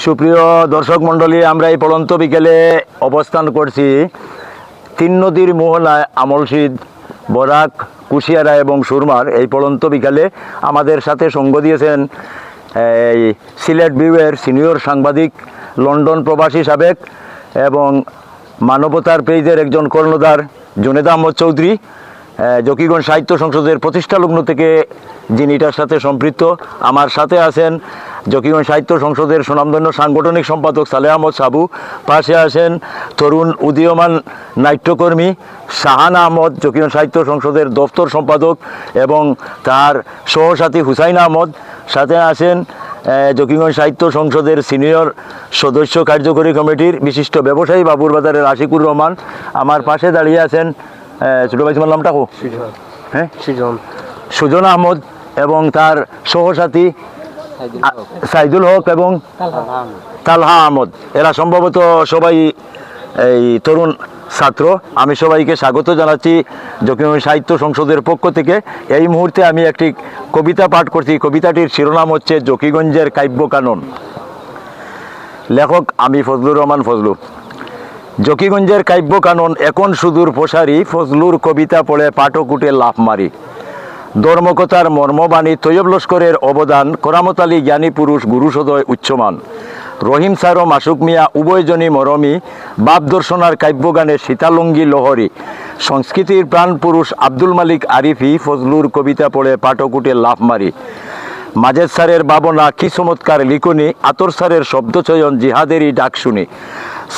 সুপ্রিয় দর্শক মণ্ডলী, আমরা এই পড়ন্ত বিকেলে অবস্থান করছি তিন নদীর মোহনায় আমলশীদ, বরাক, কুশিয়ারা এবং সুরমার এই পড়ন্ত বিকালে আমাদের সাথে সঙ্গ দিয়েছেন এই সিলেট বিউয়ের সিনিয়র সাংবাদিক, লন্ডন প্রবাসী সাবেক এবং মানবতার পেজের একজন কর্ণধার জুনেদ আহমদ চৌধুরী, জকিগঞ্জ সাহিত্য সংসদের প্রতিষ্ঠা লগ্ন থেকে যিনি এটার সাথে সম্পৃক্ত। আমার সাথে আছেন জকিগঞ্জ সাহিত্য সংসদের সুনামধন্য সাংগঠনিক সম্পাদক সালেহ আহমদ সাবু, পাশে আছেন তরুণ উদীয়মান নাট্যকর্মী শাহান আহমদ, জকিগঞ্জ সাহিত্য সংসদের দপ্তর সম্পাদক এবং তার সহসাথী হুসাইন আহমদ, সাথে আছেন জকিগঞ্জ সাহিত্য সংসদের সিনিয়র সদস্য কার্যকরী কমিটির বিশিষ্ট ব্যবসায়ী বাবুরবাজারের আশিকুর রহমান। আমার পাশে দাঁড়িয়ে আছেন ছোটো ভাই, তোমার নামটা হ্যাঁ সুজন আহমদ এবং তার সহসাথী সাইদুল হক এবং তালহা আহমদ। এরা সম্ভবত সবাই এই তরুণ ছাত্র। আমি সবাইকে স্বাগত জানাচ্ছি জকিগঞ্জ সাহিত্য সংসদের পক্ষ থেকে। এই মুহূর্তে আমি একটি কবিতা পাঠ করছি। কবিতাটির শিরোনাম হচ্ছে জকিগঞ্জের কাব্য কানন। লেখক আমি ফজলুর রহমান ফজলু। জকিগঞ্জের কাব্য কানন এখন সুদূর প্রসারী, ফজলুর কবিতা পড়ে পাঠকুটে লাফ মারি। ধর্মকথার মর্মবাণী, তৈয়ব লস্করের অবদান, করামত আলী জ্ঞানী পুরুষ, গুরুসদয় উচ্চমান। রহিম সার ও মাসুক মিয়া উভয়জনী মরমী, বাপ দর্শনার কাব্যগানের সীতালঙ্গী লহরী। সংস্কৃতির প্রাণ পুরুষ আব্দুল মালিক আরিফি, ফজলুর কবিতা পড়ে পাঠকুটে লাফ মারি। মাজেদ স্যারের বাবনা কি চমৎকার লিখনি, আতর স্যারের শব্দচয়ন জিহাদেরই ডাক শুনি।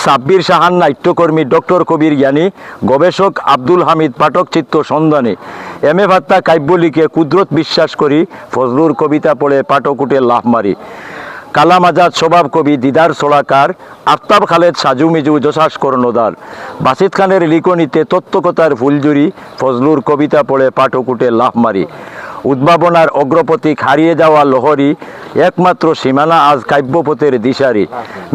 সাব্বির সাহান নাট্যকর্মী, ডক্টর কবির জ্ঞানী, গবেষক আব্দুল হামিদ পাঠক চিত্ত সন্ধানী। এম এ ভাত্তা কাব্য লিখে কুদরত বিশ্বাস করি, ফজলুর কবিতা পড়ে পাঠকুটে লাফ মারি। কালাম আজাদ স্বভাব কবি, দিদার সোলাকার, আফতাব খালেদ সাজু মিজু যশাস কর্ণধার। বাসিত খানের লিখনিতে তত্ত্বকতার ফুলজুরি, ফজলুর কবিতা পড়ে পাঠকুটে লাফ মারি। উদ্ভাবনার অগ্রপথিক হারিয়ে যাওয়া লহরী, একমাত্র সীমানা আজ কাব্যপথের দিশারি।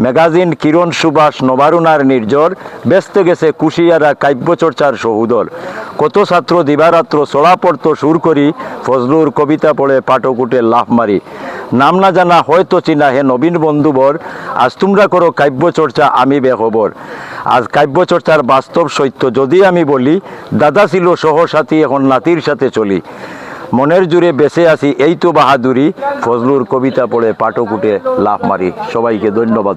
ম্যাগাজিন কিরণ সুবাস নবারুণার নির্ঝর, ব্যস্ত গেছে কুশিয়ারা কাব্যচর্চার সহুদর। কত ছাত্র দিবারাত্র চড়া পড়ত সুর করি, ফজলুর কবিতা পড়ে পাঠকুটে লাফ মারি। নাম না জানা হয়তো চিনা হে নবীন বন্ধুবর, আজ তোমরা করো কাব্যচর্চা আমি বেখবর। আজ কাব্যচর্চার বাস্তব সত্য যদি আমি বলি, দাদা ছিল সহসাথী এখন নাতির সাথে চলি। মনের জুড়ে বেঁচে আছি এই তো বাহাদুরি, ফজলুর কবিতা পড়ে পাঠকুটে লাফ মারি। সবাইকে ধন্যবাদ।